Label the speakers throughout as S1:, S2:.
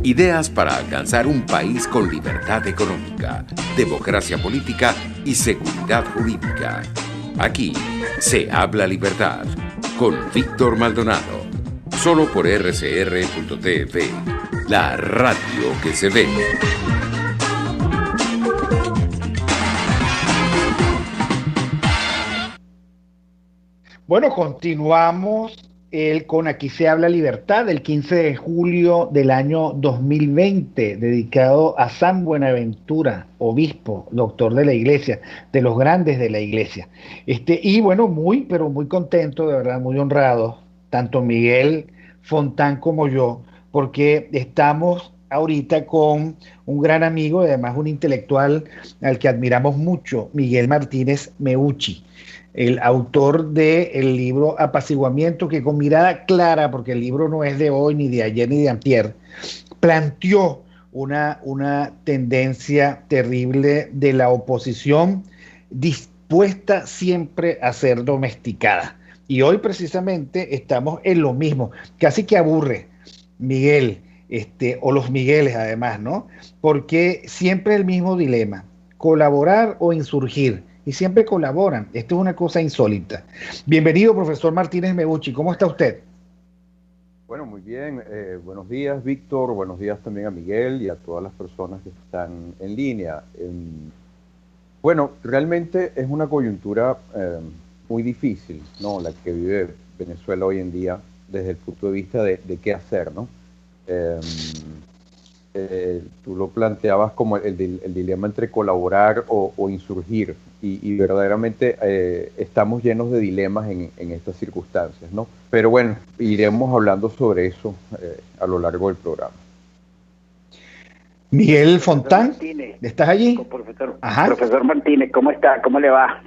S1: Ideas para alcanzar un país con libertad económica, democracia política y seguridad jurídica. Aquí se habla libertad con Víctor Maldonado. Solo por rcr.tv, la radio que se ve.
S2: Bueno, continuamos con Aquí se habla libertad, el 15 de julio del año 2020, dedicado a San Buenaventura, obispo, doctor de la iglesia, de los grandes de la iglesia. Y bueno, pero muy contento, de verdad, muy honrado, tanto Miguel Fontán como yo, porque estamos ahorita con un gran amigo y además un intelectual al que admiramos mucho, Miguel Martínez Meucci, el autor del libro Apaciguamiento, que con mirada clara, porque el libro no es de hoy, ni de ayer, ni de antier, planteó una tendencia terrible de la oposición dispuesta siempre a ser domesticada. Y hoy precisamente estamos en lo mismo, casi que aburre, Miguel, o los Migueles además, ¿no? Porque siempre el mismo dilema, colaborar o insurgir, y siempre colaboran. Esto es una cosa insólita. Bienvenido, profesor Martínez Meucci. ¿Cómo está usted?
S3: Bueno, muy bien. Buenos días, Víctor. Buenos días también a Miguel y a todas las personas que están en línea. Bueno, realmente es una coyuntura muy difícil, ¿no? La que vive Venezuela hoy en día desde el punto de vista de qué hacer, ¿no? Eh, Tú lo planteabas como el dilema entre colaborar o insurgir, y verdaderamente estamos llenos de dilemas en estas circunstancias, ¿no? Pero bueno, iremos hablando sobre eso a lo largo del programa.
S2: Miguel Fontán, ¿estás allí?
S4: Profesor Martínez, ¿cómo está? ¿Cómo le va?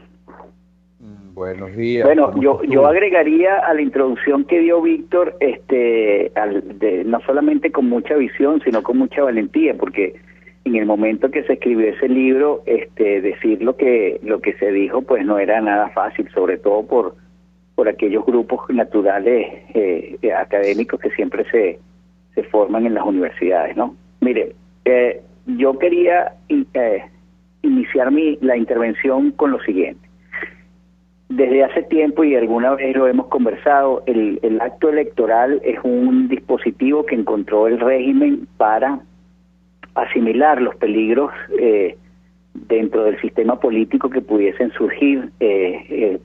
S3: Buenos días.
S4: Bueno, yo agregaría a la introducción que dio Víctor, no solamente con mucha visión, sino con mucha valentía, porque en el momento que se escribió ese libro, decir lo que se dijo, pues no era nada fácil, sobre todo por aquellos grupos naturales académicos que siempre se forman en las universidades, ¿no? Mire, yo quería iniciar la intervención con lo siguiente. Desde hace tiempo, y alguna vez lo hemos conversado, el acto electoral es un dispositivo que encontró el régimen para asimilar los peligros dentro del sistema político que pudiesen surgir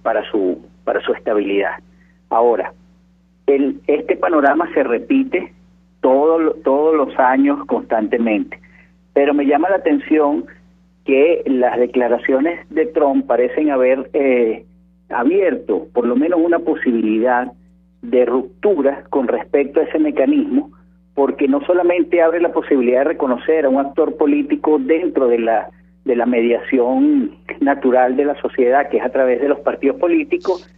S4: para su estabilidad. Ahora, este panorama se repite todos los años constantemente, pero me llama la atención que las declaraciones de Trump parecen haber abierto por lo menos una posibilidad de ruptura con respecto a ese mecanismo, porque no solamente abre la posibilidad de reconocer a un actor político dentro de la mediación natural de la sociedad, que es a través de los partidos políticos,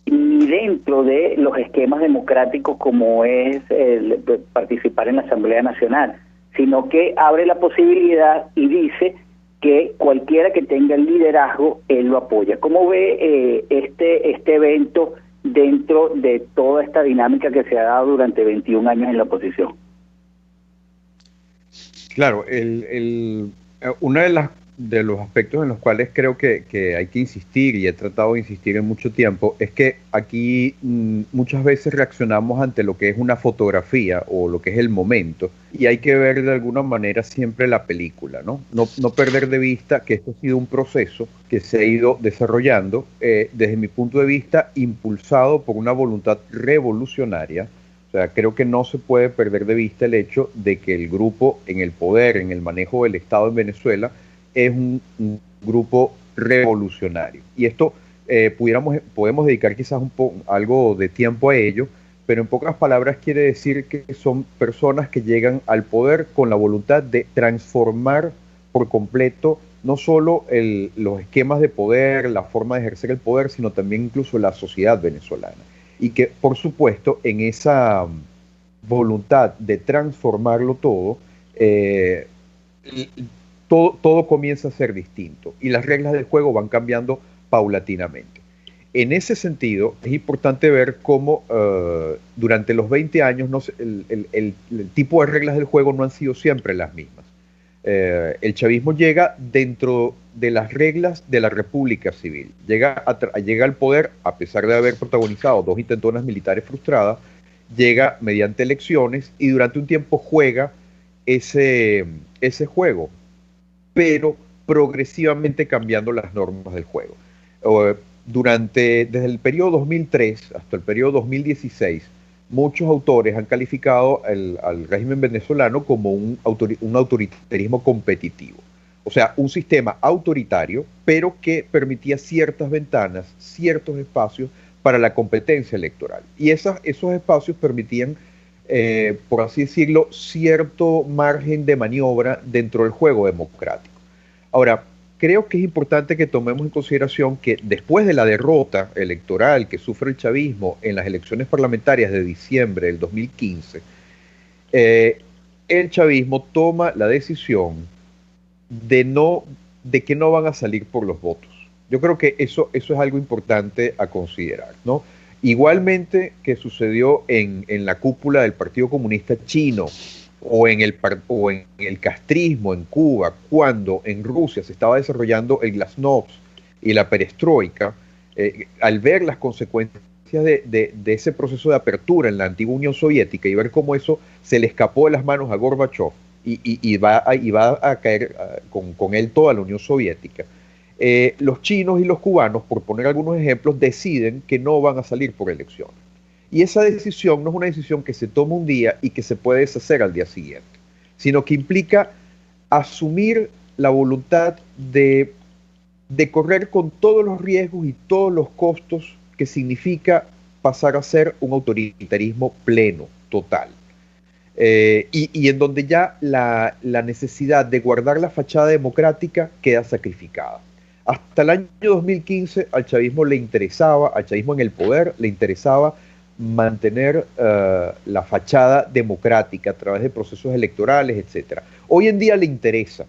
S4: y dentro de los esquemas democráticos como es participar en la Asamblea Nacional, sino que abre la posibilidad y dice que cualquiera que tenga el liderazgo, él lo apoya. ¿Cómo ve este evento dentro de toda esta dinámica que se ha dado durante 21 años en la oposición?
S3: Claro, uno de los aspectos en los cuales creo que hay que insistir, y he tratado de insistir en mucho tiempo, es que aquí muchas veces reaccionamos ante lo que es una fotografía o lo que es el momento, y hay que ver de alguna manera siempre la película, ¿no? No perder de vista que esto ha sido un proceso que se ha ido desarrollando, desde mi punto de vista, impulsado por una voluntad revolucionaria. O sea, creo que no se puede perder de vista el hecho de que el grupo en el poder, en el manejo del Estado en Venezuela, es un grupo revolucionario. Y esto podemos dedicar quizás algo de tiempo a ello, pero en pocas palabras quiere decir que son personas que llegan al poder con la voluntad de transformar por completo no solo los esquemas de poder, la forma de ejercer el poder, sino también incluso la sociedad venezolana. Y que, por supuesto, en esa voluntad de transformarlo todo, todo comienza a ser distinto y las reglas del juego van cambiando paulatinamente. en ese sentido, es importante ver cómo durante los 20 años el tipo de reglas del juego no han sido siempre las mismas. El chavismo llega dentro de las reglas de la República Civil. Llega al poder, a pesar de haber protagonizado 2 intentonas militares frustradas, llega mediante elecciones y durante un tiempo juega ese juego, pero progresivamente cambiando las normas del juego. Desde el periodo 2003 hasta el periodo 2016, muchos autores han calificado al régimen venezolano como un autoritarismo competitivo. O sea, un sistema autoritario, pero que permitía ciertas ventanas, ciertos espacios para la competencia electoral. Y esos espacios permitían, por así decirlo, cierto margen de maniobra dentro del juego democrático. Ahora, creo que es importante que tomemos en consideración que después de la derrota electoral que sufre el chavismo en las elecciones parlamentarias de diciembre del 2015, el chavismo toma la decisión de que no van a salir por los votos. Yo creo que eso es algo importante a considerar, ¿no? Igualmente que sucedió en la cúpula del Partido Comunista Chino, o en el castrismo en Cuba, cuando en Rusia se estaba desarrollando el glasnost y la perestroika, al ver las consecuencias de ese proceso de apertura en la antigua Unión Soviética y ver cómo eso se le escapó de las manos a Gorbachev y va a caer con él toda la Unión Soviética, los chinos y los cubanos, por poner algunos ejemplos, deciden que no van a salir por elecciones. Y esa decisión no es una decisión que se toma un día y que se puede deshacer al día siguiente, sino que implica asumir la voluntad de correr con todos los riesgos y todos los costos que significa pasar a ser un autoritarismo pleno, total. Y en donde ya la necesidad de guardar la fachada democrática queda sacrificada. Hasta el año 2015 al chavismo en el poder le interesaba mantener la fachada democrática a través de procesos electorales, etc. Hoy en día le interesa,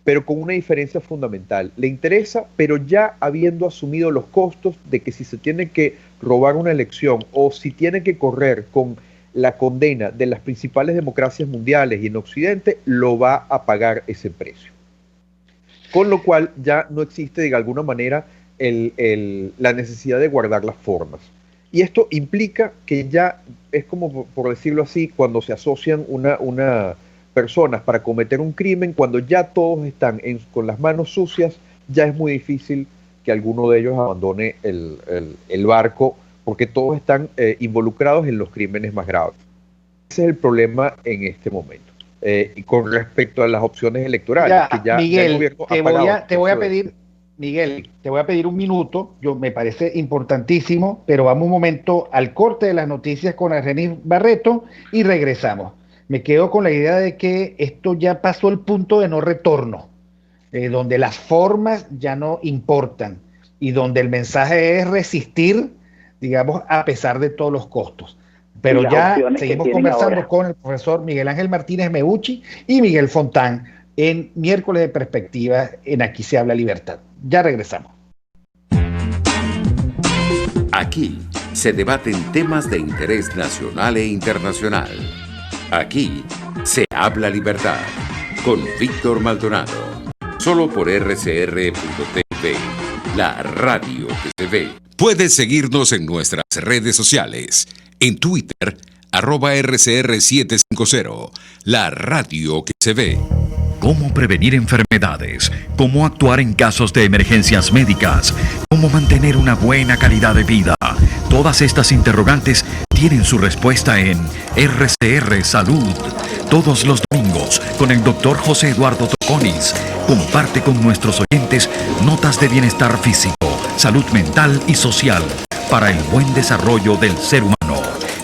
S3: pero con una diferencia fundamental. Le interesa, pero ya habiendo asumido los costos de que si se tiene que robar una elección o si tiene que correr con la condena de las principales democracias mundiales y en Occidente, lo va a pagar ese precio. Con lo cual ya no existe de alguna manera la necesidad de guardar las formas. Y esto implica que ya es como, por decirlo así, cuando se asocian una personas para cometer un crimen, cuando ya todos están con las manos sucias, ya es muy difícil que alguno de ellos abandone el barco, porque todos están involucrados en los crímenes más graves. Ese es el problema en este momento. Y con respecto a las opciones electorales,
S2: Miguel, te voy a pedir un minuto. Me parece importantísimo, pero vamos un momento al corte de las noticias con Argenis Barreto y regresamos. Me quedo con la idea de que esto ya pasó el punto de no retorno, donde las formas ya no importan y donde el mensaje es resistir, digamos, a pesar de todos los costos. Pero ya seguimos conversando ahora con el profesor Miguel Ángel Martínez Meucci y Miguel Fontán en Miércoles de Perspectiva en Aquí se habla libertad. Ya regresamos.
S1: Aquí se debaten temas de interés nacional e internacional. Aquí se habla libertad con Víctor Maldonado. Solo por rcr.tv, la radio que se ve. Puedes seguirnos en nuestras redes sociales. En Twitter, @RCR750, la radio que se ve.
S5: Cómo prevenir enfermedades, cómo actuar en casos de emergencias médicas, cómo mantener una buena calidad de vida. Todas estas interrogantes tienen su respuesta en RCR Salud. Todos los domingos con el Dr. José Eduardo Troconis. Comparte con nuestros oyentes notas de bienestar físico, salud mental y social para el buen desarrollo del ser humano.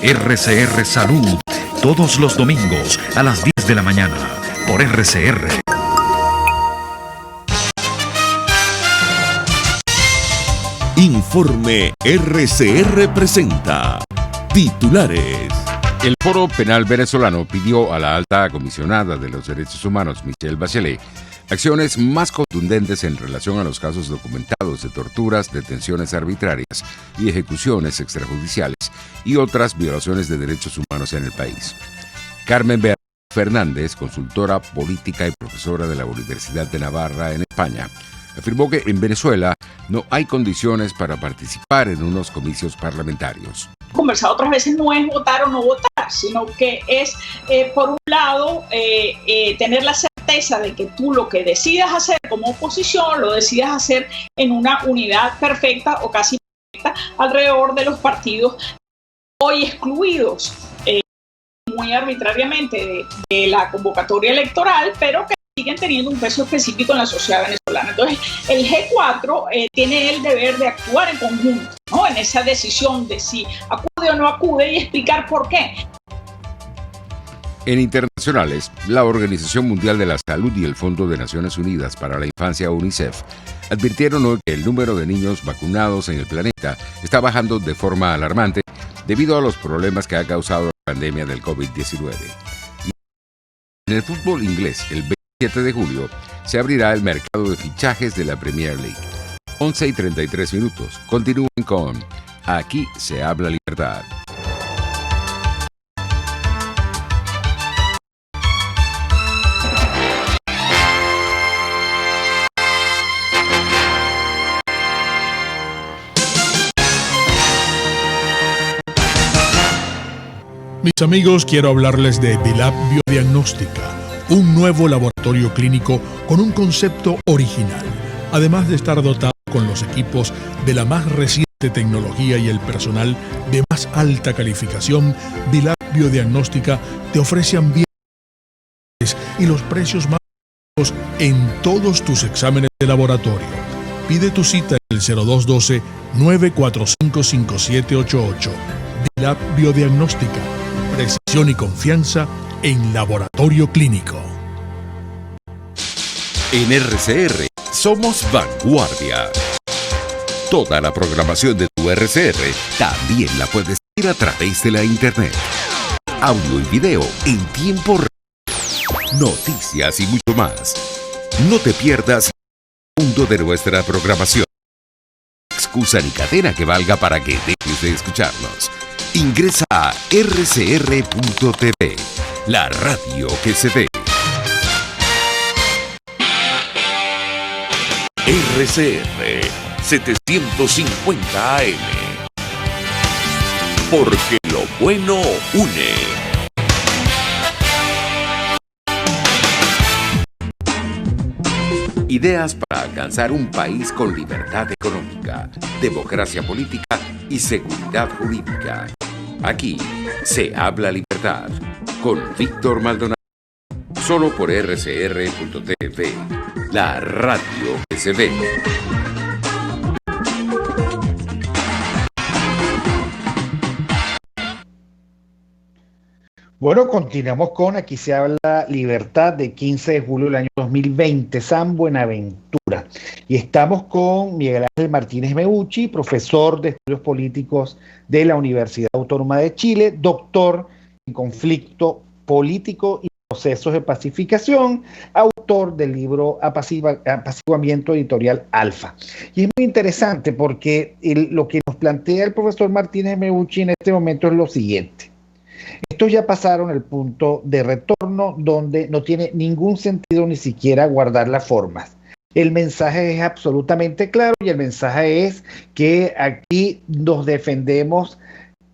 S5: RCR Salud, todos los domingos a las 10 de la mañana, por RCR.
S6: Informe RCR presenta titulares.
S7: El Foro Penal Venezolano pidió a la alta comisionada de los derechos humanos, Michelle Bachelet,
S1: Acciones más contundentes en relación a los casos documentados de torturas, detenciones arbitrarias y ejecuciones extrajudiciales y otras violaciones de derechos humanos en el país. Carmen Beatriz Fernández, consultora política y profesora de la Universidad de Navarra en España, afirmó que en Venezuela no hay condiciones para participar en unos comicios parlamentarios.
S7: Conversado otras veces no es votar o no votar, sino que es, por un lado, tener la certeza de que tú lo que decidas hacer como oposición lo decidas hacer en una unidad perfecta o casi perfecta alrededor de los partidos hoy excluidos muy arbitrariamente de la convocatoria electoral, pero que siguen teniendo un peso específico en la sociedad venezolana. Entonces, el G4 tiene el deber de actuar en conjunto, ¿no?, en esa decisión de si acude o no acude y explicar por qué.
S1: En internacionales, la Organización Mundial de la Salud y el Fondo de Naciones Unidas para la Infancia, UNICEF, advirtieron hoy que el número de niños vacunados en el planeta está bajando de forma alarmante debido a los problemas que ha causado la pandemia del COVID-19. En el fútbol inglés, el 27 de julio, se abrirá el mercado de fichajes de la Premier League. 11:33. Continúen con Aquí se habla libertad.
S8: Mis amigos, quiero hablarles de Vilap Biodiagnóstica, un nuevo laboratorio clínico con un concepto original. Además de estar dotado con los equipos de la más reciente tecnología y el personal de más alta calificación, Vilap Biodiagnóstica te ofrece ambientes y los precios más bajos en todos tus exámenes de laboratorio. Pide tu cita en el 0212-945-5788. Vilap Biodiagnóstica. Precisión y confianza en laboratorio clínico.
S1: En RCR somos vanguardia. Toda la programación de tu RCR también la puedes seguir a través de la internet. Audio y video en tiempo real. Noticias y mucho más. No te pierdas el mundo de nuestra programación. Excusa ni cadena que valga para que dejes de escucharnos. Ingresa a rcr.tv, la radio que se ve. RCR 750 AM. Porque lo bueno une. Ideas para alcanzar un país con libertad económica, democracia política y seguridad jurídica. Aquí se habla libertad con Víctor Maldonado. Solo por rcr.tv, la radio que se ve.
S2: Bueno, continuamos con Aquí se habla libertad de 15 de julio del año 2020, San Buenaventura. Y estamos con Miguel Ángel Martínez Meucci, profesor de estudios políticos de la Universidad Autónoma de Chile, doctor en conflicto político y procesos de pacificación, autor del libro Apaciguamiento Editorial Alfa. Y es muy interesante porque lo que nos plantea el profesor Martínez Meucci en este momento es lo siguiente. Estos ya pasaron el punto de retorno donde no tiene ningún sentido ni siquiera guardar las formas. El mensaje es absolutamente claro y el mensaje es que aquí nos defendemos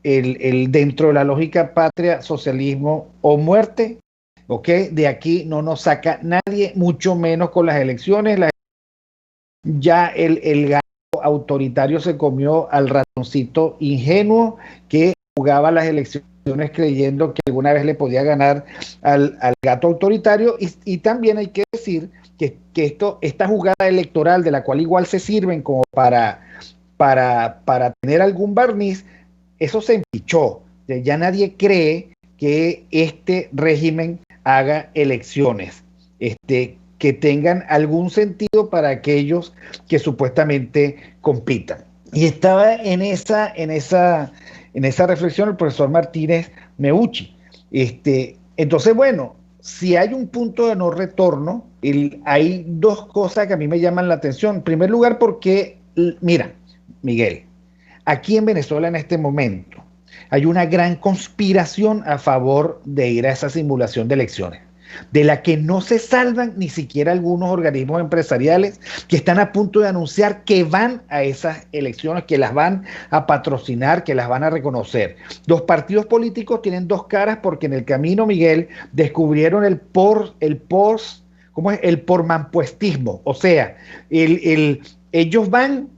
S2: dentro de la lógica patria, socialismo o muerte, ¿ok? De aquí no nos saca nadie, mucho menos con las elecciones. Ya el gato autoritario se comió al ratoncito ingenuo que jugaba las elecciones creyendo que alguna vez le podía ganar al gato autoritario y también hay que decir que esta jugada electoral de la cual igual se sirven como para tener algún barniz, eso se empichó. Ya nadie cree que este régimen haga elecciones que tengan algún sentido para aquellos que supuestamente compitan. Y estaba en esa reflexión el profesor Martínez Meucci. Entonces, bueno, si hay un punto de no retorno, hay dos cosas que a mí me llaman la atención. En primer lugar, porque, mira, Miguel, aquí en Venezuela en este momento hay una gran conspiración a favor de ir a esa simulación de elecciones, de la que no se salvan ni siquiera algunos organismos empresariales que están a punto de anunciar que van a esas elecciones, que las van a patrocinar, que las van a reconocer. Los partidos políticos tienen dos caras porque en el camino, Miguel, descubrieron ¿cómo es? El pormanpuestismo. O sea, ellos van,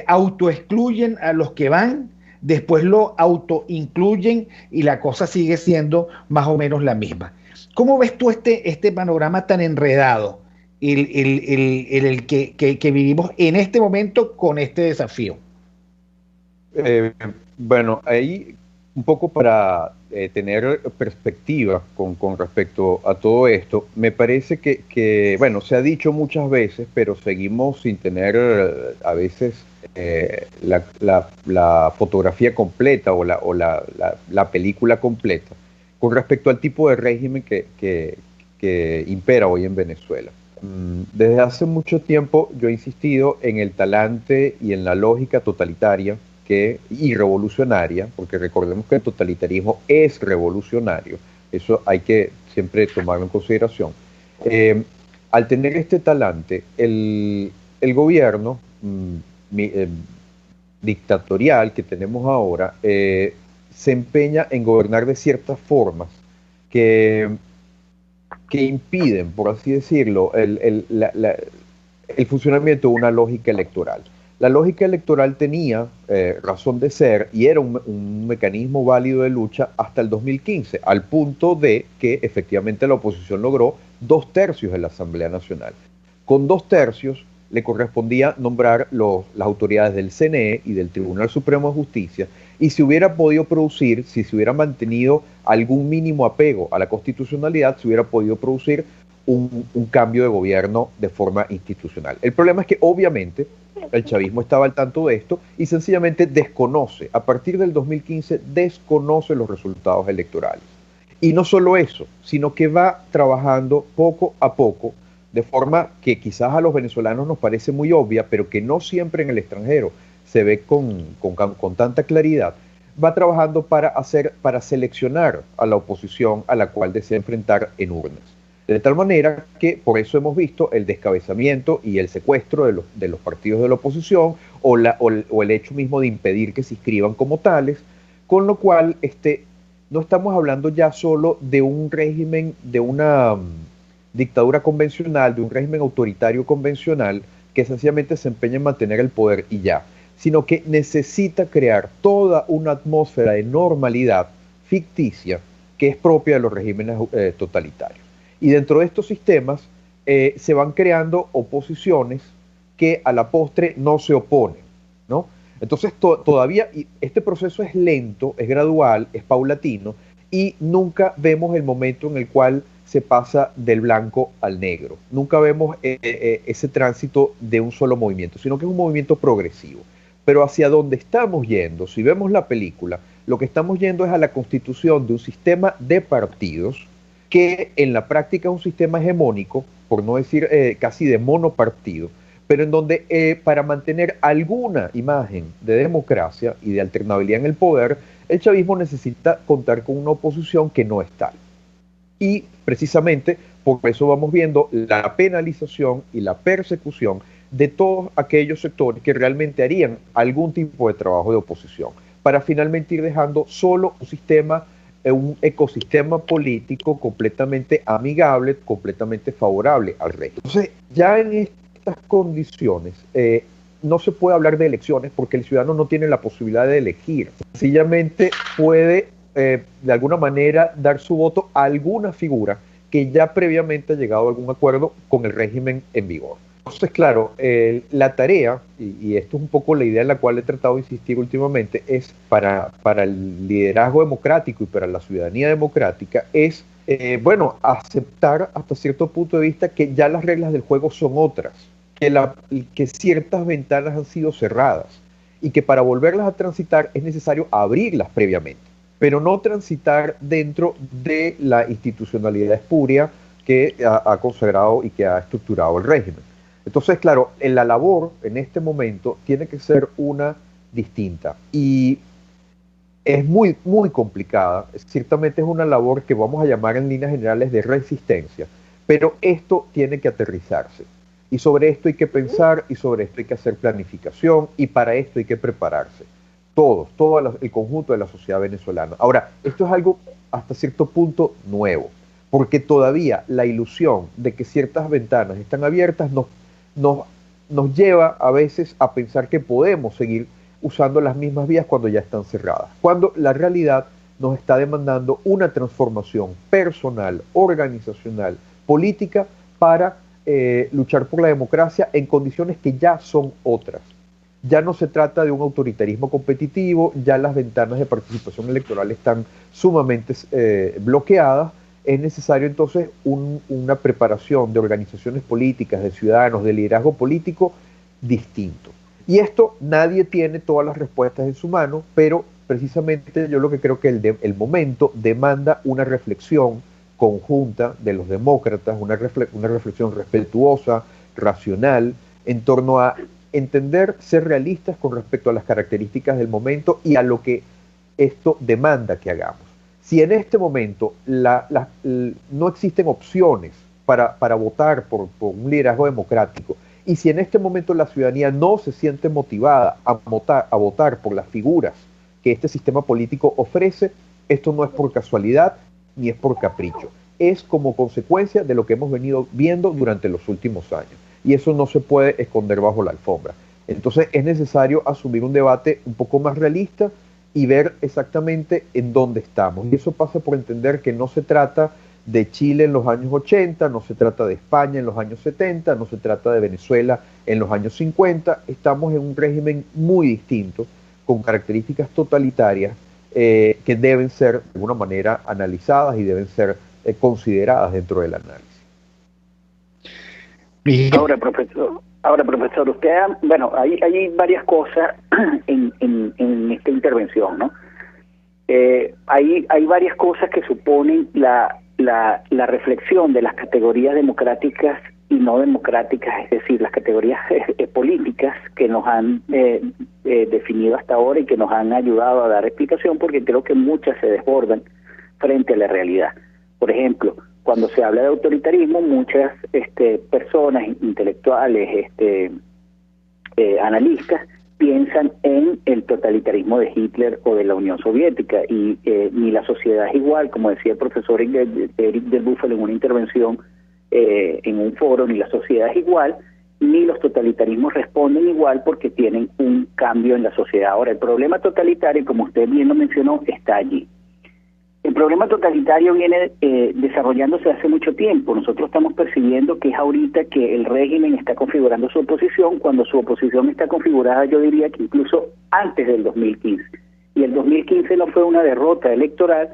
S2: autoexcluyen a los que van, después lo autoincluyen y la cosa sigue siendo más o menos la misma. ¿Cómo ves tú este panorama tan enredado, el que vivimos en este momento con este desafío?
S3: Bueno, ahí un poco para tener perspectiva con respecto a todo esto, me parece que, bueno, se ha dicho muchas veces, pero seguimos sin tener a veces la fotografía completa o la película completa con respecto al tipo de régimen que impera hoy en Venezuela. Desde hace mucho tiempo yo he insistido en el talante y en la lógica totalitaria y revolucionaria, porque recordemos que el totalitarismo es revolucionario, eso hay que siempre tomarlo en consideración. Al tener este talante, el gobierno dictatorial que tenemos ahora se empeña en gobernar de ciertas formas que impiden, por así decirlo, el funcionamiento de una lógica electoral. La lógica electoral tenía razón de ser y era un mecanismo válido de lucha hasta el 2015, al punto de que efectivamente la oposición logró 2/3 de la Asamblea Nacional. Con 2/3 le correspondía nombrar las autoridades del CNE y del Tribunal Supremo de Justicia, y si hubiera podido producir, si se hubiera mantenido algún mínimo apego a la constitucionalidad, se hubiera podido producir un cambio de gobierno de forma institucional. El problema es que obviamente el chavismo estaba al tanto de esto y sencillamente desconoce, a partir del 2015, desconoce los resultados electorales. Y no solo eso, sino que va trabajando poco a poco, de forma que quizás a los venezolanos nos parece muy obvia, pero que no siempre en el extranjero se ve con tanta claridad, va trabajando para seleccionar a la oposición a la cual desea enfrentar en urnas. De tal manera que por eso hemos visto el descabezamiento y el secuestro de los partidos de la oposición o el hecho mismo de impedir que se inscriban como tales, con lo cual no estamos hablando ya solo de un régimen, de una dictadura convencional, de un régimen autoritario convencional que sencillamente se empeña en mantener el poder y ya, sino que necesita crear toda una atmósfera de normalidad ficticia que es propia de los regímenes totalitarios. Y dentro de estos sistemas se van creando oposiciones que a la postre no se oponen, ¿no? Entonces todavía este proceso es lento, es gradual, es paulatino, y nunca vemos el momento en el cual se pasa del blanco al negro. Nunca vemos ese tránsito de un solo movimiento, sino que es un movimiento progresivo. Pero hacia donde estamos yendo, si vemos la película, lo que estamos yendo es a la constitución de un sistema de partidos que en la práctica es un sistema hegemónico, por no decir casi de monopartido, pero en donde para mantener alguna imagen de democracia y de alternabilidad en el poder, el chavismo necesita contar con una oposición que no es tal. Y precisamente por eso vamos viendo la penalización y la persecución de todos aquellos sectores que realmente harían algún tipo de trabajo de oposición, para finalmente ir dejando solo un ecosistema político completamente amigable, completamente favorable al régimen. Entonces, ya en estas condiciones, no se puede hablar de elecciones porque el ciudadano no tiene la posibilidad de elegir. Sencillamente puede, de alguna manera, dar su voto a alguna figura que ya previamente ha llegado a algún acuerdo con el régimen en vigor. Entonces, claro, la tarea, y esto es un poco la idea en la cual he tratado de insistir últimamente, es para el liderazgo democrático y para la ciudadanía democrática, es, aceptar hasta cierto punto de vista que ya las reglas del juego son otras, que ciertas ventanas han sido cerradas y que para volverlas a transitar es necesario abrirlas previamente. pero no transitar dentro de la institucionalidad espuria que ha consagrado y que ha estructurado el régimen. Entonces, claro, la labor en este momento tiene que ser una distinta y es muy, muy complicada. Ciertamente es una labor que vamos a llamar en líneas generales de resistencia, pero esto tiene que aterrizarse. Y sobre esto hay que pensar, y sobre esto hay que hacer planificación, y para esto hay que prepararse. Todo el conjunto de la sociedad venezolana. Ahora, esto es algo hasta cierto punto nuevo, porque todavía la ilusión de que ciertas ventanas están abiertas nos lleva a veces a pensar que podemos seguir usando las mismas vías cuando ya están cerradas, cuando la realidad nos está demandando una transformación personal, organizacional, política para luchar por la democracia en condiciones que ya son otras. Ya no se trata de un autoritarismo competitivo, ya las ventanas de participación electoral están sumamente bloqueadas. Es necesario entonces una preparación de organizaciones políticas, de ciudadanos, de liderazgo político distinto. Y esto nadie tiene todas las respuestas en su mano, pero precisamente yo lo que creo que el momento demanda una reflexión conjunta de los demócratas, una reflexión respetuosa, racional, en torno a entender, ser realistas con respecto a las características del momento y a lo que esto demanda que hagamos. Si en este momento no existen opciones para votar por un liderazgo democrático, y si en este momento la ciudadanía no se siente motivada a votar por las figuras que este sistema político ofrece, esto no es por casualidad ni es por capricho. Es como consecuencia de lo que hemos venido viendo durante los últimos años. Y eso no se puede esconder bajo la alfombra. Entonces es necesario asumir un debate un poco más realista y ver exactamente en dónde estamos. Y eso pasa por entender que no se trata de Chile en los años 80, no se trata de España en los años 70, no se trata de Venezuela en los años 50. Estamos en un régimen muy distinto, con características totalitarias que deben ser de alguna manera analizadas y deben ser consideradas dentro del análisis.
S4: Ahora, profesor, usted, hay varias cosas en esta intervención, ¿no? Hay varias cosas que suponen la reflexión de las categorías democráticas y no democráticas, es decir, las categorías políticas que nos han definido hasta ahora y que nos han ayudado a dar explicación, porque creo que muchas se desbordan frente a la realidad. Por ejemplo, cuando se habla de autoritarismo, muchas personas intelectuales, analistas, piensan en el totalitarismo de Hitler o de la Unión Soviética, y ni la sociedad es igual, como decía el profesor Eric del Búfalo en una intervención en un foro, ni la sociedad es igual, ni los totalitarismos responden igual porque tienen un cambio en la sociedad. Ahora, el problema totalitario, como usted bien lo mencionó, está allí. El problema totalitario viene desarrollándose hace mucho tiempo. Nosotros estamos percibiendo que es ahorita que el régimen está configurando su oposición, cuando su oposición está configurada, yo diría que incluso antes del 2015. Y el 2015 no fue una derrota electoral,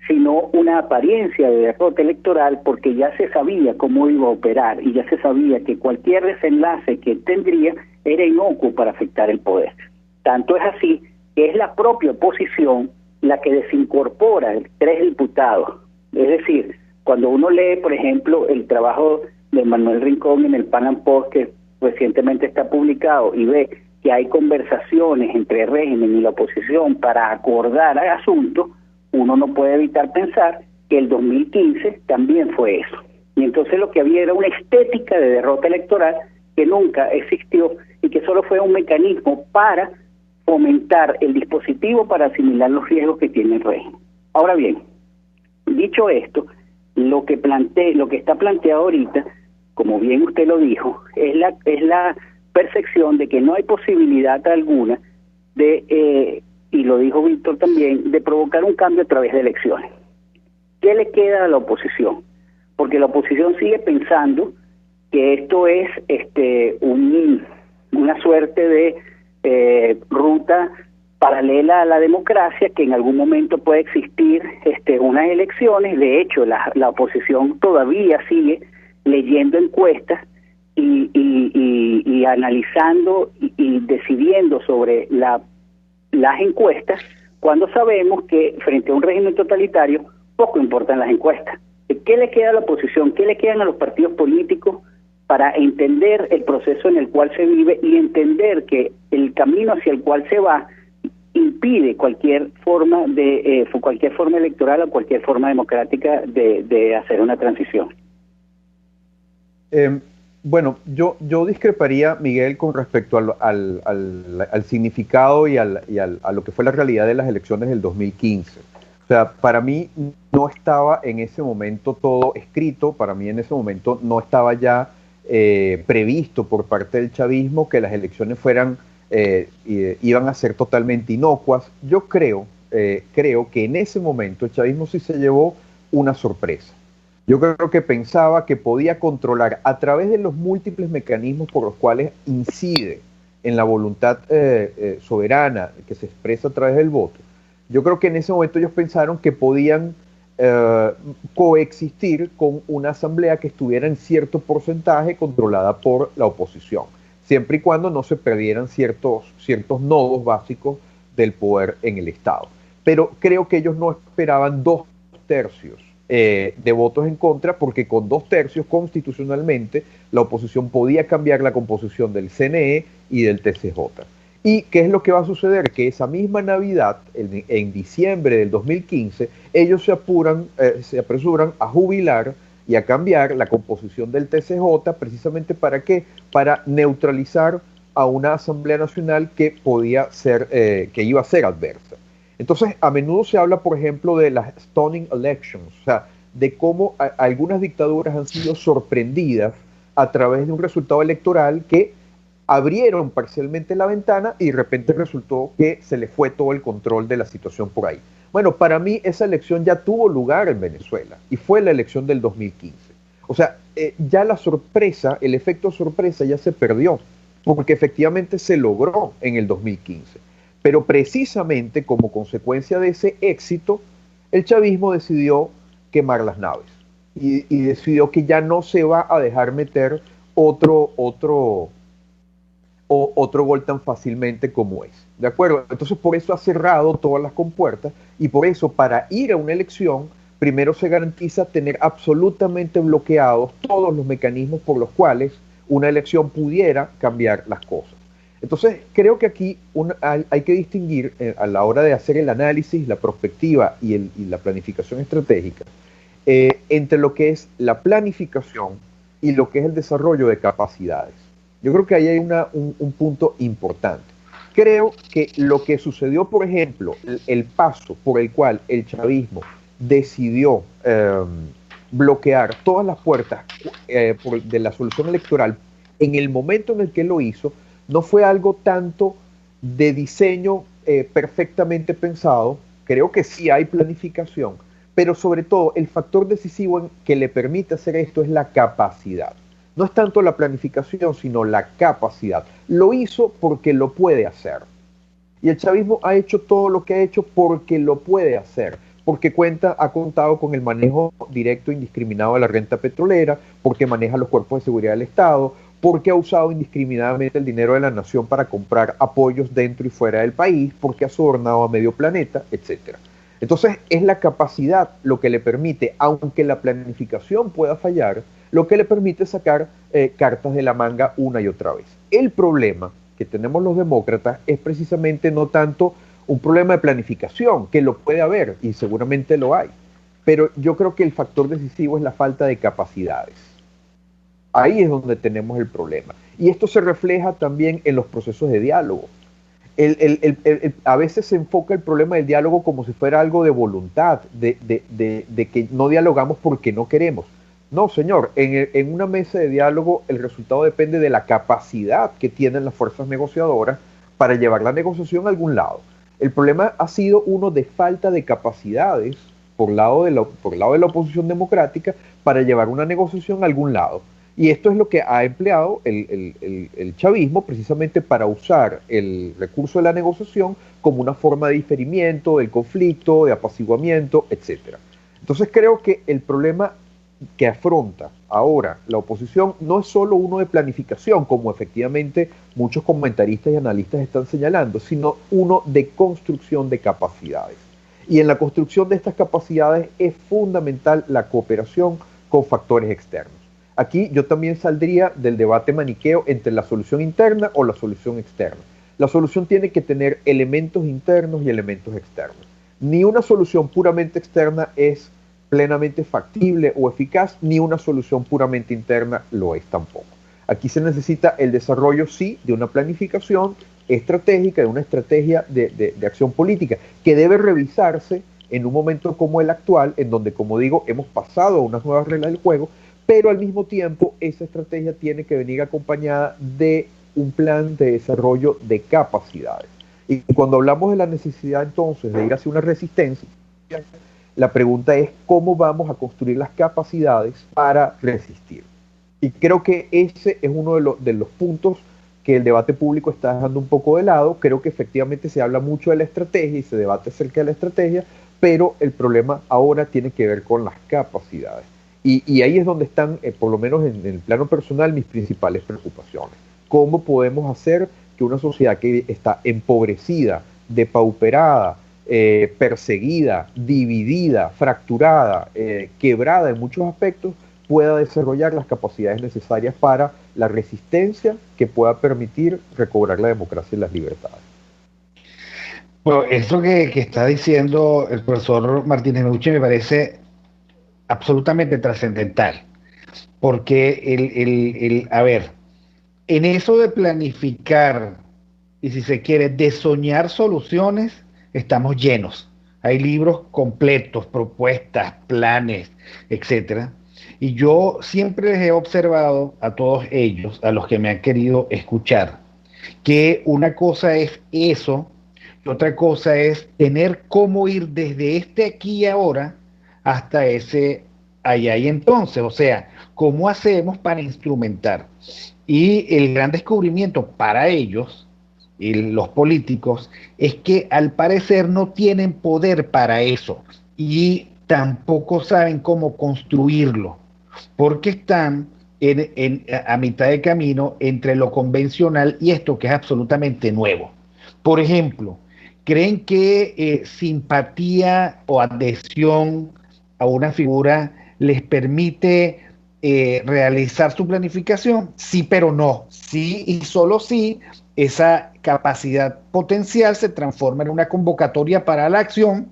S4: sino una apariencia de derrota electoral, porque ya se sabía cómo iba a operar y ya se sabía que cualquier desenlace que tendría era inocuo para afectar el poder. Tanto es así que es la propia oposición la que desincorpora 3 diputados. Es decir, cuando uno lee, por ejemplo, el trabajo de Manuel Rincón en el Pan Am Post, que recientemente está publicado, y ve que hay conversaciones entre el régimen y la oposición para acordar asuntos, uno no puede evitar pensar que el 2015 también fue eso. Y entonces lo que había era una estética de derrota electoral que nunca existió y que solo fue un mecanismo para fomentar el dispositivo para asimilar los riesgos que tiene el régimen. Ahora bien, dicho esto, lo que está planteado ahorita, como bien usted lo dijo, es la percepción de que no hay posibilidad alguna de, y lo dijo Víctor también, de provocar un cambio a través de elecciones. ¿Qué le queda a la oposición? Porque la oposición sigue pensando que esto es una suerte de ruta paralela a la democracia, que en algún momento puede existir unas elecciones. De hecho, la oposición todavía sigue leyendo encuestas y analizando y decidiendo sobre las encuestas cuando sabemos que frente a un régimen totalitario poco importan las encuestas. ¿Qué le queda a la oposición? ¿Qué le quedan a los partidos políticos para entender el proceso en el cual se vive y entender que el camino hacia el cual se va impide cualquier forma electoral o cualquier forma democrática de hacer una transición?
S3: Bueno, yo discreparía, Miguel, con respecto al significado y a lo que fue la realidad de las elecciones del 2015. O sea, para mí no estaba en ese momento todo escrito, para mí en ese momento no estaba ya previsto por parte del chavismo que las elecciones iban a ser totalmente inocuas. Yo creo que en ese momento el chavismo sí se llevó una sorpresa. Yo creo que pensaba que podía controlar a través de los múltiples mecanismos por los cuales incide en la voluntad soberana que se expresa a través del voto. Yo creo que en ese momento ellos pensaron que podían coexistir con una asamblea que estuviera en cierto porcentaje controlada por la oposición, siempre y cuando no se perdieran ciertos nodos básicos del poder en el Estado. Pero creo que ellos no esperaban 2/3 de votos en contra, porque con 2/3 constitucionalmente la oposición podía cambiar la composición del CNE y del TCJ. ¿Y qué es lo que va a suceder? Que esa misma Navidad, en diciembre del 2015, ellos se apresuran a jubilar y a cambiar la composición del TCJ, precisamente ¿para qué? Para neutralizar a una Asamblea Nacional que iba a ser adversa. Entonces, a menudo se habla, por ejemplo, de las stunning elections, o sea, de cómo algunas dictaduras han sido sorprendidas a través de un resultado electoral que abrieron parcialmente la ventana y de repente resultó que se le fue todo el control de la situación por ahí. Bueno, para mí esa elección ya tuvo lugar en Venezuela y fue la elección del 2015. O sea, ya la sorpresa, el efecto sorpresa ya se perdió, porque efectivamente se logró en el 2015. Pero precisamente como consecuencia de ese éxito, el chavismo decidió quemar las naves y decidió que ya no se va a dejar meter otro gol tan fácilmente como es. ¿De acuerdo? Entonces por eso ha cerrado todas las compuertas y por eso para ir a una elección primero se garantiza tener absolutamente bloqueados todos los mecanismos por los cuales una elección pudiera cambiar las cosas. Entonces creo que aquí hay que distinguir a la hora de hacer el análisis, la perspectiva y la planificación estratégica entre lo que es la planificación y lo que es el desarrollo de capacidades. Yo creo que ahí hay un punto importante. Creo que lo que sucedió, por ejemplo, el paso por el cual el chavismo decidió bloquear todas las puertas de la solución electoral en el momento en el que lo hizo, no fue algo tanto de diseño perfectamente pensado. Creo que sí hay planificación, pero sobre todo el factor decisivo que le permite hacer esto es la capacidad. No es tanto la planificación, sino la capacidad. Lo hizo porque lo puede hacer. Y el chavismo ha hecho todo lo que ha hecho porque lo puede hacer. Porque ha contado con el manejo directo e indiscriminado de la renta petrolera, porque maneja los cuerpos de seguridad del Estado, porque ha usado indiscriminadamente el dinero de la nación para comprar apoyos dentro y fuera del país, porque ha sobornado a medio planeta, etc. Entonces es la capacidad lo que le permite, aunque la planificación pueda fallar, lo que le permite sacar cartas de la manga una y otra vez. El problema que tenemos los demócratas es precisamente no tanto un problema de planificación, que lo puede haber y seguramente lo hay, pero yo creo que el factor decisivo es la falta de capacidades. Ahí es donde tenemos el problema. Y esto se refleja también en los procesos de diálogo. A veces se enfoca el problema del diálogo como si fuera algo de voluntad, de que no dialogamos porque no queremos. No, señor, en una mesa de diálogo el resultado depende de la capacidad que tienen las fuerzas negociadoras para llevar la negociación a algún lado. El problema ha sido uno de falta de capacidades por el lado de la oposición democrática para llevar una negociación a algún lado. Y esto es lo que ha empleado el chavismo precisamente para usar el recurso de la negociación como una forma de diferimiento del conflicto, de apaciguamiento, etc. Entonces creo que el problema que afronta ahora la oposición no es solo uno de planificación, como efectivamente muchos comentaristas y analistas están señalando, sino uno de construcción de capacidades. Y en la construcción de estas capacidades es fundamental la cooperación con factores externos. Aquí yo también saldría del debate maniqueo entre la solución interna o la solución externa. La solución tiene que tener elementos internos y elementos externos. Ni una solución puramente externa es plenamente factible o eficaz, ni una solución puramente interna lo es tampoco. Aquí se necesita el desarrollo, sí, de una planificación estratégica, de una estrategia de acción política, que debe revisarse en un momento como el actual, en donde, como digo, hemos pasado a unas nuevas reglas del juego, pero al mismo tiempo esa estrategia tiene que venir acompañada de un plan de desarrollo de capacidades. Y cuando hablamos de la necesidad entonces de ir hacia una resistencia, la pregunta es cómo vamos a construir las capacidades para resistir. Y creo que ese es uno de los puntos que el debate público está dejando un poco de lado. Creo que efectivamente se habla mucho de la estrategia y se debate acerca de la estrategia, pero el problema ahora tiene que ver con las capacidades. Y ahí es donde están, por lo menos en el plano personal, mis principales preocupaciones. ¿Cómo podemos hacer que una sociedad que está empobrecida, depauperada, perseguida, dividida, fracturada, quebrada en muchos aspectos, pueda desarrollar las capacidades necesarias para la resistencia que pueda permitir recobrar la democracia y las libertades?
S2: Bueno, eso que está diciendo el profesor Martínez Meucci me parece absolutamente trascendental, porque a ver, en eso de planificar y, si se quiere, de soñar soluciones, estamos llenos. Hay libros completos, propuestas, planes, etcétera. Y yo siempre les he observado a todos ellos, a los que me han querido escuchar, que una cosa es eso y otra cosa es tener cómo ir desde este aquí y ahora hasta ese allá y entonces. O sea, ¿cómo hacemos para instrumentar? Y el gran descubrimiento para ellos, y los políticos, es que al parecer no tienen poder para eso y tampoco saben cómo construirlo, porque están a mitad de camino entre lo convencional y esto que es absolutamente nuevo. Por ejemplo, ¿creen que simpatía o adhesión a una figura les permite realizar su planificación? Sí, pero no. Sí y solo sí, esa capacidad potencial se transforma en una convocatoria para la acción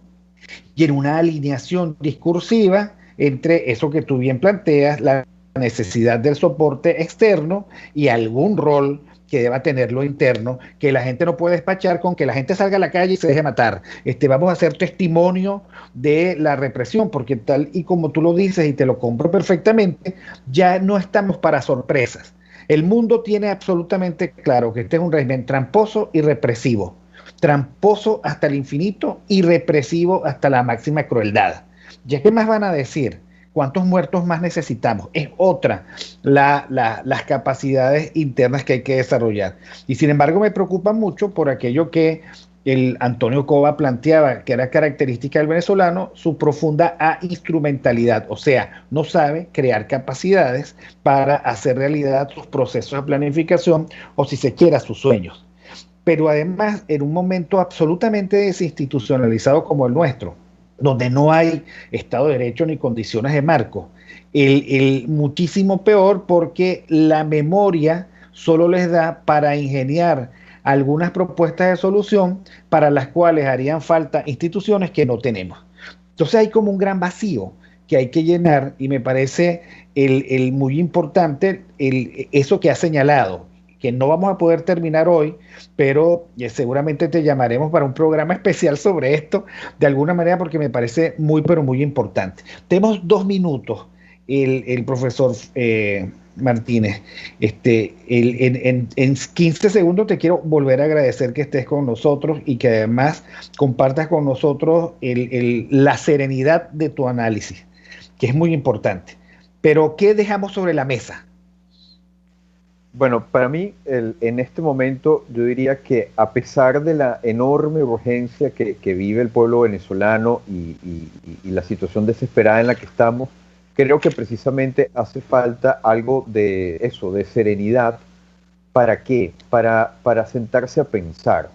S2: y en una alineación discursiva entre eso que tú bien planteas, la necesidad del soporte externo y algún rol que deba tener lo interno, que la gente no puede despachar con que la gente salga a la calle y se deje matar. Vamos a ser testimonio de la represión, porque tal y como tú lo dices, y te lo compro perfectamente, ya no estamos para sorpresas. El mundo tiene absolutamente claro que este es un régimen tramposo y represivo. Tramposo hasta el infinito y represivo hasta la máxima crueldad. ¿Ya qué más van a decir? ¿Cuántos muertos más necesitamos? Es otra las capacidades internas que hay que desarrollar. Y sin embargo me preocupa mucho por aquello que el Antonio Cova planteaba, que era característica del venezolano, su profunda instrumentalidad. O sea, no sabe crear capacidades para hacer realidad sus procesos de planificación o, si se quiera, sus sueños. Pero además, en un momento absolutamente desinstitucionalizado como el nuestro, donde no hay Estado de Derecho ni condiciones de marco, muchísimo peor, porque la memoria solo les da para ingeniar algunas propuestas de solución para las cuales harían falta instituciones que no tenemos. Entonces hay como un gran vacío que hay que llenar, y me parece muy importante eso que ha señalado, que no vamos a poder terminar hoy, pero seguramente te llamaremos para un programa especial sobre esto, de alguna manera, porque me parece muy, pero muy importante. Tenemos 2 minutos, el profesor Martínez. En 15 segundos te quiero volver a agradecer que estés con nosotros y que además compartas con nosotros la serenidad de tu análisis, que es muy importante. Pero, ¿qué dejamos sobre la mesa?
S3: Bueno, para mí, en este momento, yo diría que a pesar de la enorme urgencia que vive el pueblo venezolano y la situación desesperada en la que estamos, creo que precisamente hace falta algo de eso, de serenidad. ¿Para qué? Para sentarse a pensar.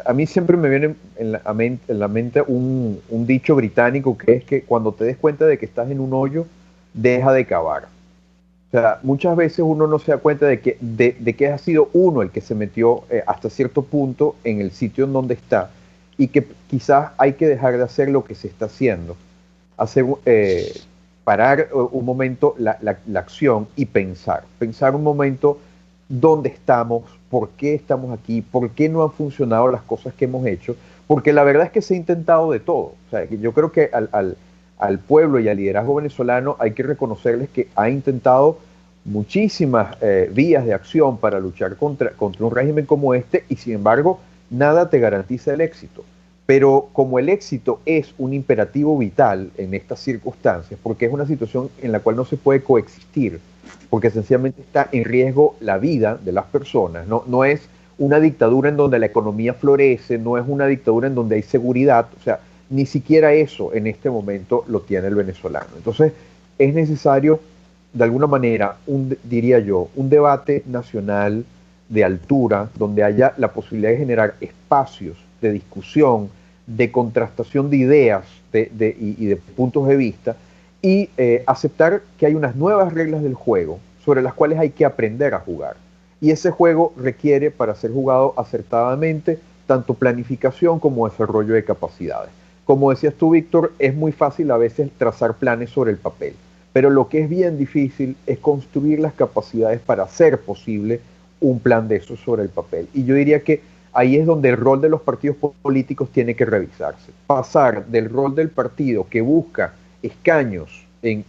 S3: A mí siempre me viene en la mente un dicho británico, que es que cuando te des cuenta de que estás en un hoyo, deja de cavar. O sea, muchas veces uno no se da cuenta de que ha sido uno el que se metió hasta cierto punto en el sitio en donde está, y que quizás hay que dejar de hacer lo que se está haciendo. Parar un momento la acción y pensar un momento dónde estamos, por qué estamos aquí, por qué no han funcionado las cosas que hemos hecho, porque la verdad es que se ha intentado de todo. O sea, yo creo que al pueblo y al liderazgo venezolano hay que reconocerles que ha intentado muchísimas vías de acción para luchar contra un régimen como este, y sin embargo nada te garantiza el éxito. Pero como el éxito es un imperativo vital en estas circunstancias, porque es una situación en la cual no se puede coexistir, porque sencillamente está en riesgo la vida de las personas, no es una dictadura en donde la economía florece, no es una dictadura en donde hay seguridad, o sea, ni siquiera eso en este momento lo tiene el venezolano. Entonces es necesario, de alguna manera, diría yo, un debate nacional de altura, donde haya la posibilidad de generar espacios de discusión, de contrastación de ideas y de puntos de vista, y aceptar que hay unas nuevas reglas del juego sobre las cuales hay que aprender a jugar. Y ese juego requiere, para ser jugado acertadamente, tanto planificación como desarrollo de capacidades. Como decías tú, Víctor, es muy fácil a veces trazar planes sobre el papel, pero lo que es bien difícil es construir las capacidades para hacer posible un plan de eso sobre el papel. Y yo diría que ahí es donde el rol de los partidos políticos tiene que revisarse. Pasar del rol del partido que busca escaños en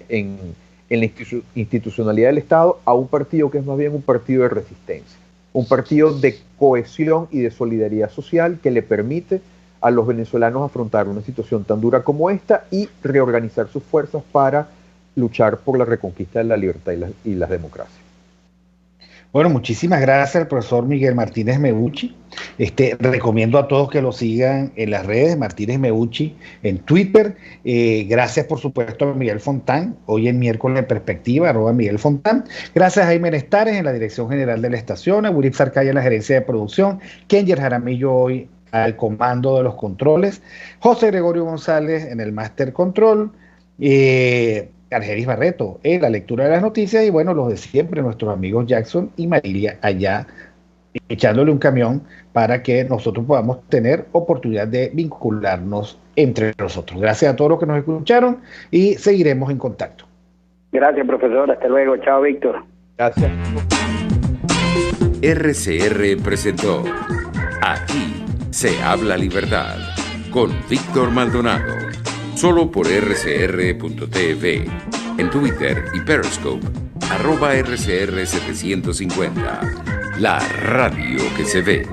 S3: la institucionalidad del Estado a un partido que es más bien un partido de resistencia, un partido de cohesión y de solidaridad social que le permite a los venezolanos afrontar una situación tan dura como esta y reorganizar sus fuerzas para luchar por la reconquista de la libertad y la democracia.
S2: Bueno, muchísimas gracias al profesor Miguel Martínez Meucci. Recomiendo a todos que lo sigan en las redes, Martínez Meucci en Twitter. Gracias, por supuesto, a Miguel Fontán, hoy en Miércoles de Perspectiva, @Miguel Fontán. Gracias a Jaime Nestares en la dirección general de la estación, a Wilip Sarcaya en la gerencia de producción, Kenger Jaramillo hoy al comando de los controles, José Gregorio González en el Master Control, Argenis Barreto en la lectura de las noticias, y bueno, los de siempre, nuestros amigos Jackson y Marilia allá echándole un camión para que nosotros podamos tener oportunidad de vincularnos entre nosotros. Gracias a todos los que nos escucharon y seguiremos en contacto.
S4: Gracias, profesor. Hasta luego. Chao, Víctor.
S3: Gracias.
S1: RCR presentó Aquí se habla libertad con Víctor Maldonado. Solo por rcr.tv, en Twitter y Periscope, @RCR750, la radio que se ve.